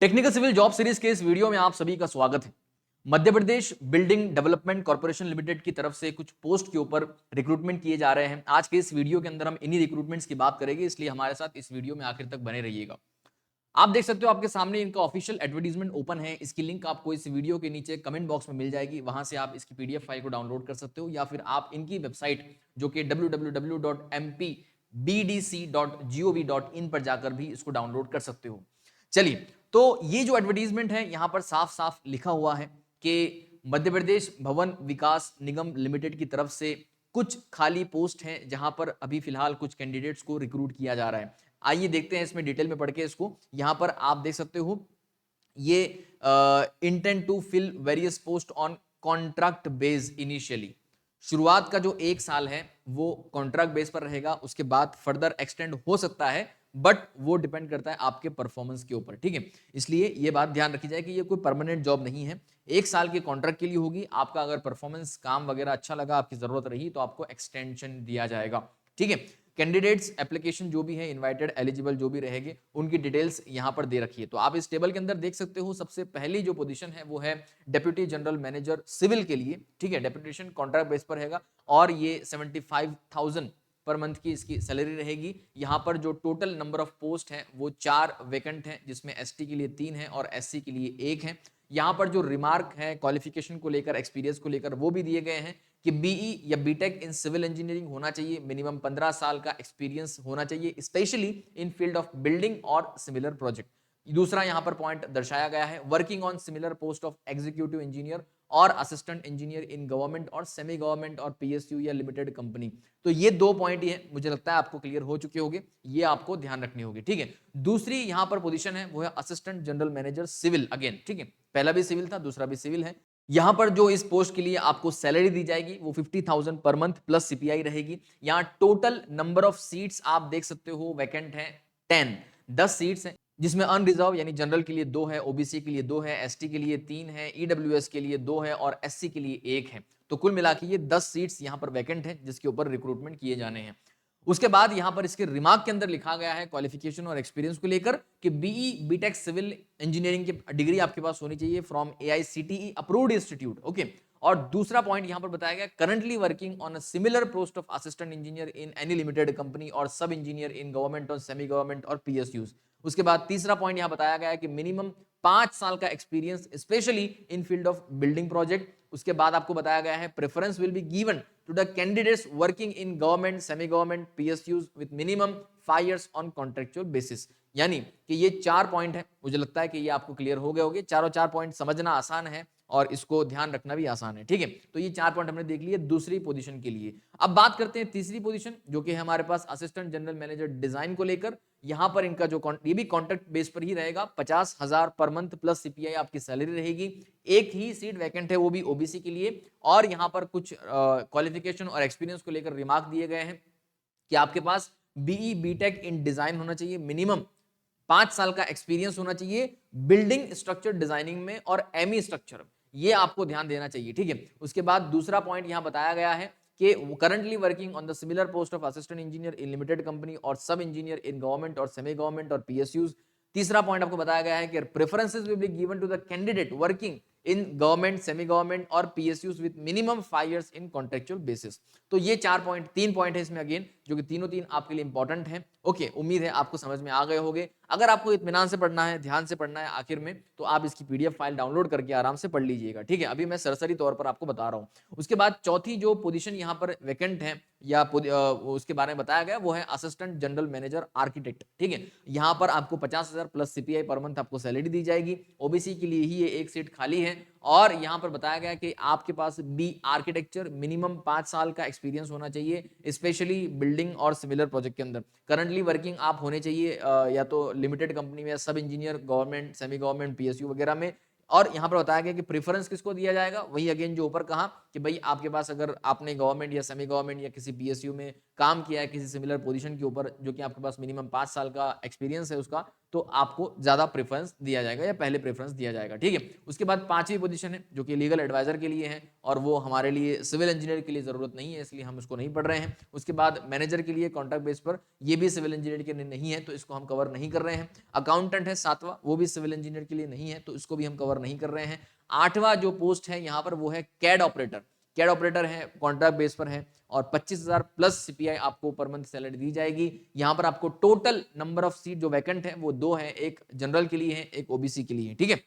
Technical civil job series के इस video में आप सभी का स्वागत है। Madhya Pradesh building development corporation limited की तरफ से कुछ पोस्ट के ऊपर रिक्रूटमेंट किए जा रहे हैं। आज के इस वीडियो के अंदर हम इन्हीं रिक्रूटमेंट्स की बात करेंगे, इसलिए हमारे साथ इस वीडियो में आखिर तक बने रहिएगा। आप देख सकते हो आपके सामने इनका ऑफिशियल एडवर्टीजमेंट ओपन है। इसकी लिंक आपको इस वीडियो के नीचे कमेंट बॉक्स में मिल जाएगी, वहां से आप इसकी पीडीएफ फाइल को डाउनलोड कर सकते हो या फिर आप इनकी वेबसाइट जो कि www.mpbdc.gov.in पर जाकर भी इसको डाउनलोड कर सकते हो। चलिए, तो ये जो एडवर्टीजमेंट है यहां पर साफ साफ लिखा हुआ है कि मध्य प्रदेश भवन विकास निगम लिमिटेड की तरफ से कुछ खाली पोस्ट हैं जहां पर अभी फिलहाल कुछ कैंडिडेट्स को रिक्रूट किया जा रहा है। आइए देखते हैं इसमें डिटेल में पढ़ के इसको। यहां पर आप देख सकते हो ये intent to fill various post on contract base initially. शुरुआत का जो 1 साल है वो कॉन्ट्रैक्ट बेस पर रहेगा, उसके बाद फर्दर एक्सटेंड हो सकता है, बट वो डिपेंड करता है आपके परफॉर्मेंस के ऊपर। ठीक है, इसलिए ये बात ध्यान रखी जाए कि ये कोई परमानेंट जॉब नहीं है। 1 साल के कॉन्ट्रैक्ट के लिए होगी। आपका अगर परफॉर्मेंस काम वगैरह अच्छा लगा, आपकी जरूरत रही, तो आपको एक्सटेंशन दिया जाएगा। ठीक है, कैंडिडेट्स एप्लीकेशन जो भी है, इनवाइटेड एलिजिबल जो भी रहेंगे, उनकी डिटेल्स यहां पर दे रखी है। तो आप इस टेबल के अंदर देख सकते हो सबसे पहली जो पोजीशन है वो है डेप्यूटी जनरल मैनेजर सिविल के लिए। ठीक है, डेप्यूटेशन कॉन्ट्रैक्ट बेस पर रहेगा और ये 75,000 पर मंथ की इसकी सैलरी रहेगी। यहाँ पर जो टोटल नंबर ऑफ पोस्ट है वो 4 वैकेंट हैं, जिसमें एसटी के लिए 3 है और एससी के लिए 1 है। यहाँ पर जो रिमार्क है क्वालिफिकेशन को लेकर, एक्सपीरियंस को लेकर, वो भी दिए गए हैं कि बीई या बीटेक इन सिविल इंजीनियरिंग होना चाहिए, मिनिमम 15 साल का एक्सपीरियंस होना चाहिए, specially in field of building और सिमिलर प्रोजेक्ट। दूसरा यहाँ पर पॉइंट दर्शाया गया है, working on similar post of executive engineer और असिस्टेंट इंजीनियर इन गवर्नमेंट और सेमी गवर्नमेंट और पीएसयू या लिमिटेड कंपनी। तो ये 2 पॉइंट ही है, मुझे लगता है आपको क्लियर हो चुके होंगे, ये आपको ध्यान रखनी होगी। ठीक है, दूसरी यहां पर पोजीशन है वो है assistant general manager civil. Again ठीक है, पहला भी सिविल था, दूसरा भी सिविल है। यहां पर जो इस पोस्ट के लिए आपको सैलरी दी जाएगी वो 50,000 पर मंथ प्लस सीपीआई रहेगी। यहां टोटल नंबर ऑफ सीट्स आप देख सकते हो वैकेंट है 10 सीट्स हैं, जिसमें अनरिजर्व यानी जनरल के लिए 2 है, ओबीसी के लिए 2 है, एसटी के लिए 3 है, ईडब्ल्यूएस के लिए 2 है और एससी के लिए 1 है। तो कुल मिला के ये 10 सीट्स यहां पर वैकेंट है जिसके ऊपर रिक्रूटमेंट किए जाने हैं। उसके बाद यहां पर इसके रिमार्क के अंदर लिखा गया है क्वालिफिकेशन और एक्सपीरियंस को लेकर कि बीई बीटेक सिविल इंजीनियरिंग की डिग्री आपके पास होनी चाहिए from AICTE approved institute. Okay, और दूसरा पॉइंट यहां पर बताया गया currently working on a similar post of assistant engineer in any limited company और सब इंजीनियर इन गवर्नमेंट और सेमी गवर्नमेंट और पीएसयूज। उसके बाद तीसरा पॉइंट यहां बताया गया है कि मिनिमम 5 साल का experience specially in field of building project. उसके बाद आपको बताया गया है preference will be given to the candidates working in government, semi-government, PSUs with minimum 5 years on contractual basis। यानी कि ये 4 पॉइंट है, मुझे लगता है कि ये आपको क्लियर हो गए होंगे। चारों 4 पॉइंट समझना आसान है और इसको ध्यान रखना भी आसान है। ठीक है, तो ये 4 पॉइंट हमने देख लिए दूसरी पोजीशन के लिए। अब बात करते हैं तीसरी पोजीशन जो कि हमारे पास असिस्टेंट जनरल मैनेजर डिजाइन को लेकर। यहां पर इनका जो ये भी कॉन्ट्रैक्ट बेस पर ही रहेगा, 50,000 पर मंथ प्लस सीपीआई आपकी सैलरी रहेगी। एक ही सीट वैकेंट है, वो भी ओबीसी के लिए। और यहां पर कुछ क्वालिफिकेशन और एक्सपीरियंस को लेकर रिमार्क दिए गए हैं कि आपके पास बीई बीटेक इन डिजाइन होना चाहिए, मिनिमम 5 साल का एक्सपीरियंस होना चाहिए बिल्डिंग स्ट्रक्चर डिजाइनिंग में और एमई स्ट्रक्चर, ये आपको ध्यान देना चाहिए। ठीक है, उसके बाद दूसरा पॉइंट यहां बताया गया है कि currently working on the similar post of assistant engineer in limited company और सब इंजीनियर इन गवर्नमेंट और सेमी गवर्नमेंट और पीएसयूज। तीसरा पॉइंट आपको बताया गया है कि preferences will be given to the candidate working in government, semi government और PSUs with minimum 5 years in contractual basis. तो ये 3 पॉइंट है इसमें अगेन, जो कि तीन आपके लिए इंपॉर्टेंट है। ओके, उम्मीद है आपको समझ में आ गए होंगे। अगर आपको इत्मीनान से पढ़ना है, ध्यान से पढ़ना है आखिर में, तो आप इसकी पीडीएफ फाइल डाउनलोड करके आराम से पढ़ लीजिएगा। ठीक है, अभी मैं सरसरी तौर पर आपको बता रहा हूं। उसके बाद चौथी जो पोजीशन यहां पर वैकेंट है या उसके बारे में बताया गया वो है असिस्टेंट जनरल मैनेजर आर्किटेक्ट। ठीक है, यहां पर आपको 50,000 प्लस सीपीआई पर मंथ आपको सैलरी दी जाएगी। ओबीसी के लिए ही ये एक सीट खाली है और यहां पर बताया गया कि आपके पास बी आर्किटेक्चर मिनिमम 5 साल का एक्सपीरियंस होना चाहिए, स्पेशली बिल्डिंग और सिमिलर प्रोजेक्ट के अंदर। करंटली वर्किंग आप होने चाहिए या तो लिमिटेड कंपनी में, सब engineer government, semi government, PSU वगैरह में। और यहां पर बताया गया कि प्रेफरेंस किसको दिया जाएगा, वही अगेन जो ऊपर कहा कि भाई आपके पास अगर आपने गवर्नमेंट या सेमी गवर्नमेंट या किसी पीएसयू में काम किया है किसी सिमिलर पोजीशन के ऊपर, जो कि आपके पास मिनिमम 5 साल का एक्सपीरियंस है उसका, तो आपको ज्यादा प्रेफरेंस दिया जाएगा या पहले प्रेफरेंस दिया जाएगा, ठीक है। उसके बाद 5वीं पोजीशन है जो कि लीगल एडवाइजर के लिए है, और वो हमारे लिए सिविल इंजीनियर के लिए जरूरत नहीं है, इसलिए हम उसको नहीं पढ़ रहे हैं। उसके बाद मैनेजर के लिए कॉन्ट्रैक्ट बेस पर, ये भी सिविल इंजीनियर के लिए नहीं है, तो इसको हम कवर नहीं कर रहे हैं। अकाउंटेंट है 7वां, वो भी सिविल इंजीनियर के लिए नहीं है, तो इसको भी हम कवर नहीं कर रहे हैं। 8वां जो पोस्ट है यहाँ पर वो है कैड ऑपरेटर। कैड ऑपरेटर है, कॉन्ट्रैक्ट बेस पर है, और 25,000 प्लस सीपीआई आपको पर मंथ सैलरी दी जाएगी। यहाँ पर आपको टोटल नंबर ऑफ सीट जो वैकेंट है वो 2 है, एक जनरल के लिए है, एक ओबीसी के लिए है, ठीक है।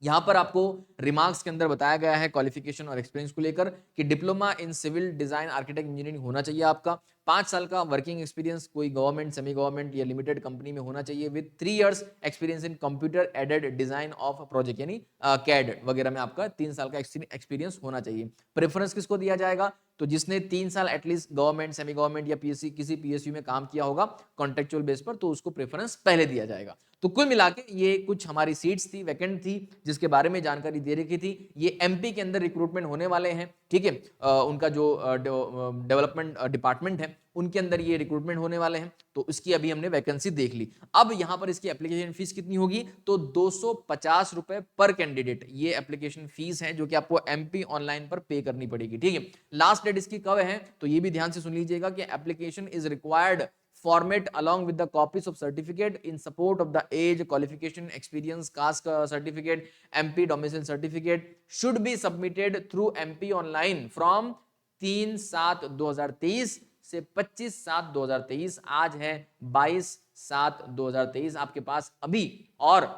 यहाँ पर आपको रिमार्क्स के अंदर बताया गया है क्वालिफिकेशन और एक्सपीरियंस को लेकर कि diploma in civil design architect engineering होना चाहिए आपका, 5 साल का वर्किंग एक्सपीरियंस कोई गवर्नमेंट, सेमी गवर्नमेंट या लिमिटेड कंपनी में होना चाहिए, with 3 years experience in computer aided design of project, यानी कैड वगैरह में आपका 3 साल का एक्सपीरियंस होना चाहिए। प्रेफरेंस किसको दिया जाएगा, तो जिसने 3 साल एटलीस्ट गवर्नमेंट, सेमी गवर्नमेंट या पीएससी किसी पीएसयू में काम किया होगा कॉन्ट्रेक्चुअल बेस पर, तो उसको प्रेफरेंस पहले दिया जाएगा। तो कुल मिला के ये कुछ हमारी सीट्स थी, वैकेंट थी, जिसके बारे में जानकारी दे रखी थी। ये एमपी के अंदर रिक्रूटमेंट होने वाले हैं, ठीक है। उनका जो डेवलपमेंट डिपार्टमेंट है उनके अंदर ये रिक्रूटमेंट होने वाले हैं, तो इसकी अभी हमने वैकेंसी देख ली। अब यहाँ पर इसकी एप्लीकेशन फीस कितनी होगी, तो 250 रुपए पर कैंडिडेट ये एप्लीकेशन फीस है जो कि आपको एमपी ऑनलाइन पर पे करनी पड़ेगी, ठीक है। लास्ट डेट इसकी कब है, तो ये भी ध्यान से सुन लीजिएगा कि application is required format along with the copies of certificate in support of the age, qualification, experience, caste certificate, MP domicile certificate should be submitted through MP online from 3/7/2023 से 25/7/2023। आज है 22/7/2023, आपके पास अभी और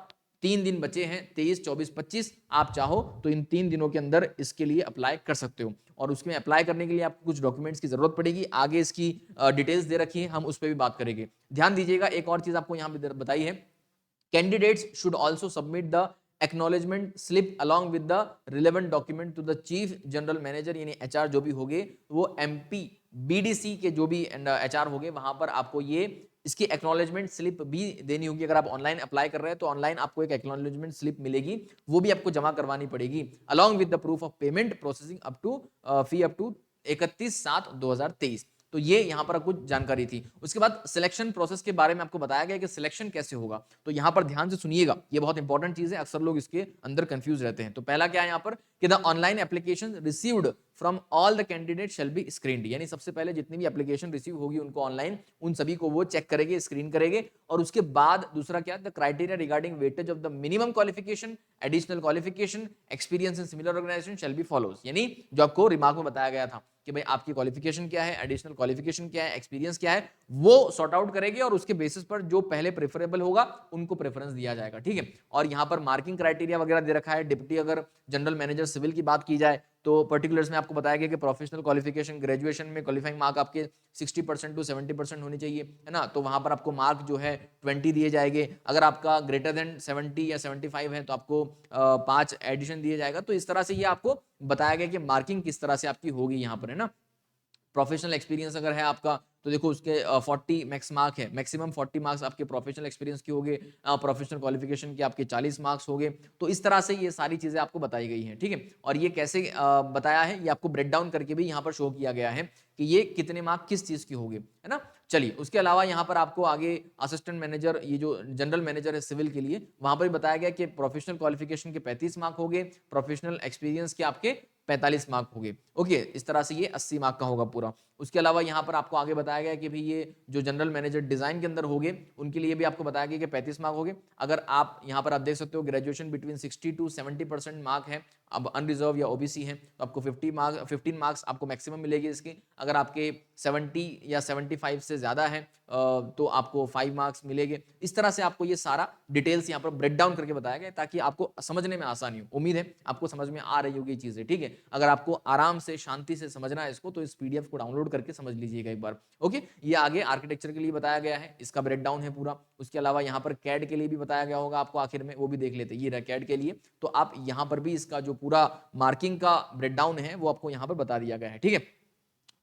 3 दिन बचे हैं, 23, 24, 25। आप चाहो तो इन 3 दिनों के अंदर इसके लिए अप्लाई कर सकते हो, और उसमें अप्लाई करने के लिए आपको कुछ डॉक्यूमेंट्स की जरूरत पड़ेगी। आगे इसकी डिटेल्स दे रखी है, हम उस पर भी बात करेंगे। ध्यान दीजिएगा, एक और चीज आपको यहाँ पे बताई है, candidates should also submit the acknowledgement slip along with the relevant document to the chief general manager, यानी एचआर जो भी होंगे, वो एमपी बीडीसी के जो भी एचआर होंगे वहां पर आपको ये इसकी एक्नॉलेजमेंट स्लिप भी देनी होगी। अगर आप ऑनलाइन अप्लाई कर रहे हैं तो ऑनलाइन आपको एक एक्नॉलेजमेंट स्लिप मिलेगी, वो भी आपको जमा करवानी पड़ेगी, along with the proof of payment processing up to fee up to 31/7/2023। तो ये यहाँ पर कुछ जानकारी थी। उसके बाद सिलेक्शन प्रोसेस के बारे में आपको बताया गया कि सिलेक्शन कैसे होगा, तो यहाँ पर ध्यान से सुनिएगा, ये बहुत इंपॉर्टेंट चीज है, अक्सर लोग इसके अंदर कंफ्यूज रहते हैं। तो पहला क्या है यहाँ पर कि the online application received from all the candidate shall be screened, यानी सबसे पहले जितनी भी एप्लीकेशन रिसीव होगी उनको ऑनलाइन, उन सभी को वो चेक करेंगे, स्क्रीन करेंगे। और उसके बाद दूसरा क्या, the criteria regarding weightage of the minimum qualification, additional qualification, experience in similar organisation shall be follows, यानी जो आपको रिमार्क में बताया गया था कि भाई आपकी क्वालिफिकेशन क्या है, एडिशनल क्वालिफिकेशन क्या है, एक्सपीरियंस क्या है, वो सॉर्ट आउट करेंगे, और उसके बेसिस पर जो पहले प्रेफरेबल होगा उनको प्रेफरेंस दिया जाएगा, ठीक है। और यहाँ पर मार्किंग क्राइटेरिया वगैरह दे रखा है। डिप्टी अगर जनरल मैनेजर सिविल की बात की जाए तो पर्टिकुलर्स में आपको बताया गया कि प्रोफेशनल क्वालिफिकेशन, ग्रेजुएशन में क्वालिफाइंग मार्क आपके 60% टू 70% होनी चाहिए, है ना, तो वहां पर आपको मार्क जो है 20 दिए जाएंगे। अगर आपका ग्रेटर देन 70 या 75 है तो आपको 5 एडिशन दिए जाएगा। तो इस तरह से ये आपको बताया गया कि मार्किंग किस तरह से आपकी होगी यहाँ पर, है ना। प्रोफेशनल एक्सपीरियंस अगर है आपका तो देखो उसके 40 मैक्स मार्क है, मैक्सिमम 40 मार्क्स आपके प्रोफेशनल एक्सपीरियंस के होंगे, प्रोफेशनल क्वालिफिकेशन के आपके 40 मार्क्स होंगे। तो इस तरह से ये सारी चीजें आपको बताई गई हैं, ठीक है। और ये कैसे बताया है, ये आपको ब्रेक डाउन करके भी यहाँ पर शो किया गया है कि ये कितने मार्क किस चीज की होंगे, है ना। चलिए, उसके अलावा यहाँ पर आपको आगे असिस्टेंट मैनेजर, ये जो जनरल मैनेजर है सिविल के लिए, वहां पर भी बताया गया कि प्रोफेशनल क्वालिफिकेशन के 35 मार्क होंगे, प्रोफेशनल एक्सपीरियंस के आपके 45 मार्क होंगे। ओके, इस तरह से ये 80 मार्क का होगा पूरा। उसके अलावा यहाँ पर आपको आगे बताया गया कि भाई ये जो जनरल मैनेजर डिजाइन के अंदर होंगे उनके लिए भी आपको बताया गया कि 35 मार्क होंगे। अगर आप यहाँ पर आप देख सकते हो ग्रेजुएशन बिटवीन 60 टू 70% मार्क है, अब अनरिजर्व या ओबीसी है तो आपको 15 मार्क्स आपको मैक्सिमम मिलेगी इसकी। अगर आपके 70 या 75 से ज्यादा है तो आपको 5 मार्क्स मिलेंगे। इस तरह से आपको ये सारा डिटेल्स यहाँ पर ब्रेक डाउन करके बताया गया ताकि आपको समझने में आसानी हो। उम्मीद है आपको समझ में आ रही होगी चीजें, ठीक है। अगर आपको आराम से शांति से समझना है इसको तो इस पीडीएफ को डाउनलोड करके समझ लीजिएगा एक बार। ओके, ये आगे आर्किटेक्चर के लिए बताया गया है, इसका ब्रेक डाउन है पूरा। उसके अलावा यहाँ पर कैड के लिए भी बताया गया होगा आपको आखिर में, वो भी देख लेते हैं। ये रहा कैड के लिए, तो आप यहाँ पर भी इसका जो पूरा मार्किंग का ब्रेक डाउन है वो आपको यहाँ पर बता दिया गया है, ठीक है।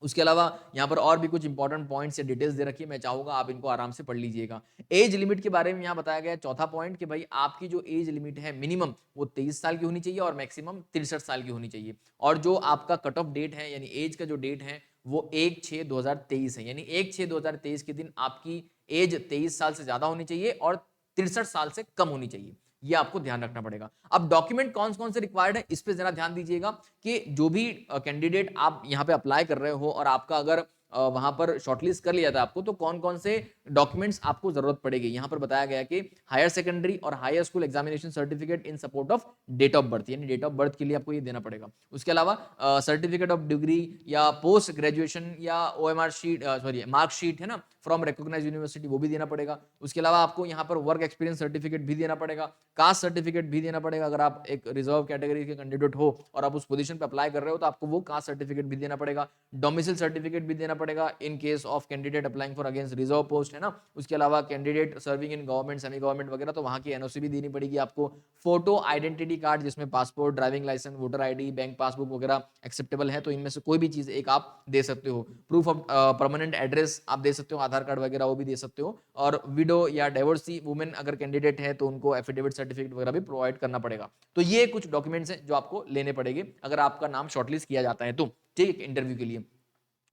उसके अलावा यहाँ पर और भी कुछ इंपॉर्टेंट पॉइंट्स या डिटेल्स दे रखी है, मैं चाहूंगा आप इनको आराम से पढ़ लीजिएगा। एज लिमिट के बारे में यहाँ बताया गया है, चौथा पॉइंट कि भाई आपकी जो एज लिमिट है मिनिमम वो 23 साल की होनी चाहिए और मैक्सिमम 63 साल की होनी चाहिए। और जो आपका कट ऑफ डेट है यानी एज का जो डेट है वो 1/6/2023 है, यानी 1/6/2023 के दिन आपकी एज 23 साल से ज्यादा होनी चाहिए और 63 साल से कम होनी चाहिए, ये आपको ध्यान रखना पड़ेगा। अब डॉक्यूमेंट कौन कौन से रिक्वायर्ड है, इस पे जरा ध्यान दीजिएगा कि जो भी कैंडिडेट आप यहाँ पे अप्लाई कर रहे हो और आपका अगर वहां पर शॉर्टलिस्ट कर लिया था आपको, तो कौन कौन से डॉक्यूमेंट्स आपको जरूरत पड़ेगी। यहाँ पर बताया गया कि हायर सेकेंडरी और higher school examination certificate in support of date of birth, यानी डेट ऑफ बर्थ के लिए आपको ये देना पड़ेगा। उसके अलावा सर्टिफिकेट ऑफ डिग्री या पोस्ट ग्रेजुएशन या OMR शीट, सॉरी मार्कशीट है ना, फ्रॉम रिकॉग्नाइज यूनिवर्सिटी, वो भी देना पड़ेगा। उसके अलावा आपको यहाँ पर वर्क एक्सपीरियंस सर्टिफिकेट भी देना पड़ेगा, कास्ट सर्टिफिकेट भी देना पड़ेगा। अगर आप एक रिजर्व कैटेगरी के कैंडिडेट हो और आप उस पोजीशन पे अप्लाई कर रहे हो तो आपको वो कास्ट सर्टिफिकेट भी देना पड़ेगा, डोमिसाइल सर्टिफिकेट भी देना पड़ेगा in case of candidate applying for against reserve post, है ना। उसके अलावा candidate serving in government, semi government वगैरह, तो वहां की NOC भी देनी पड़ेगी आपको। फोटो आइडेंटिटी कार्ड जिसमें passport, driving licence, voter ID, bank passbook वगैरह एक्सेप्टेबल है, तो इनमें से कोई भी चीज एक आप दे सकते हो। प्रूफ ऑफ परमानेंट एड्रेस आप दे सकते हो, आधार कार्ड वगैरह वो भी दे सकते हो। और विडो या डाइवोर्सी वुमेन अगर कैंडिडेट है तो उनको एफिडेविट सर्टिफिकेट वगैरह भी प्रोवाइड करना पड़ेगा। तो ये कुछ डॉक्यूमेंट्स हैं जो आपको लेने पड़ेंगे अगर आपका नाम शॉर्टलिस्ट किया जाता है तो, ठीक, इंटरव्यू के लिए।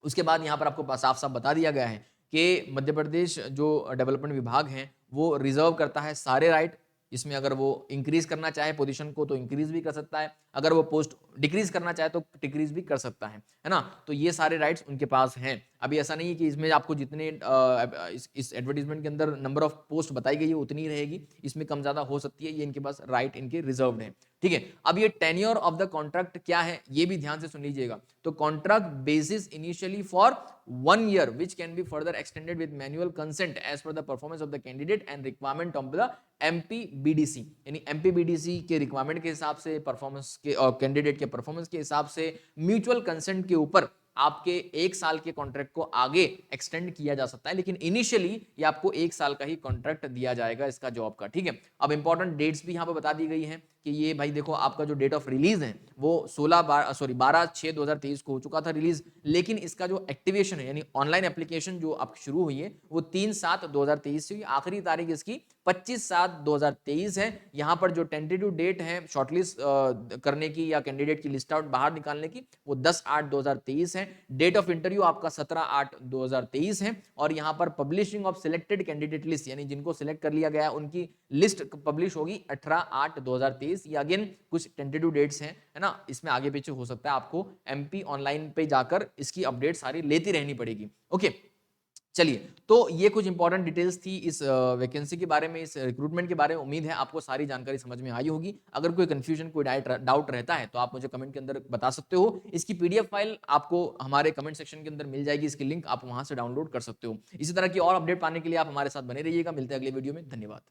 उसके बाद यहाँ पर आपको साफ साफ बता दिया गया है कि मध्य प्रदेश जो डेवलपमेंट विभाग है वो रिजर्व करता है सारे राइट। इसमें अगर वो इंक्रीज करना चाहे पोजीशन को तो इंक्रीज भी कर सकता है, अगर वो पोस्ट डिक्रीज करना चाहे तो डिक्रीज भी कर सकता है ना। तो ये सारे राइट्स उनके पास हैं। अभी ऐसा नहीं है कि इसमें आपको जितने इस एडवर्टीजमेंट के अंदर नंबर ऑफ पोस्ट बताई गई है उतनी ही रहेगी, इसमें कम ज्यादा हो सकती है, ये इनके पास राइट इनके रिजर्व्ड है, ठीक है। अब ये टेन्योर ऑफ द कॉन्ट्रैक्ट क्या है ये भी ध्यान से सुन लीजिएगा। तो contract basis initially for 1 year which can be further extended with manual consent as per the performance of the candidate and requirement of the MPBDC, यानी MPBDC के रिक्वायरमेंट के हिसाब से, परफॉर्मेंस के और कैंडिडेट के परफॉर्मेंस के हिसाब से म्यूचुअल कंसेंट के ऊपर आपके 1 साल के कॉन्ट्रैक्ट को आगे एक्सटेंड किया जा सकता है, लेकिन इनिशियली ये आपको 1 साल का ही कॉन्ट्रैक्ट दिया जाएगा इसका जॉब का, ठीक है। अब इंपॉर्टेंट डेट्स भी यहाँ पे बता दी गई है कि ये भाई देखो आपका जो डेट ऑफ रिलीज है वो 12/6/2023 को हो चुका था रिलीज, लेकिन इसका जो एक्टिवेशन है यानी ऑनलाइन एप्लीकेशन जो आपकी शुरू हुई है वो 3/7/2023 से हुई। आखिरी तारीख इसकी 25/7/2023 है। यहाँ पर जो टेंटेटिव डेट है शॉर्टलिस्ट करने की या कैंडिडेट की लिस्ट आउट बाहर निकालने की वो 10/8/2023 है। डेट ऑफ इंटरव्यू आपका 17/8/2023 है। और यहाँ पर publishing of selected candidate list यानी जिनको सिलेक्ट कर लिया गया उनकी लिस्ट पब्लिश होगी 18/8/2023। ये अगेन कुछ टेंटेटिव डेट्स हैं, है ना, इसमें आगे पीछे हो सकता है, आपको MP ऑनलाइन पे जाकर इसकी अपडेट सारी लेती रहनी पड़ेगी। ओके, चलिए, तो ये कुछ इंपॉर्टेंट डिटेल्स थी इस वैकेंसी के बारे में, इस रिक्रूटमेंट के बारे में। उम्मीद है आपको सारी जानकारी समझ में आई होगी। अगर कोई कंफ्यूजन, कोई डाउट रहता है तो आप मुझे कमेंट के अंदर बता सकते हो। इसकी PDF फाइल आपको हमारे कमेंट सेक्शन के अंदर मिल जाएगी, इसकी लिंक आप वहां से डाउनलोड कर सकते हो। इसी तरह की और अपडेट पाने के लिए आप हमारे साथ बने रहिएगा। मिलते हैं अगले वीडियो में, धन्यवाद।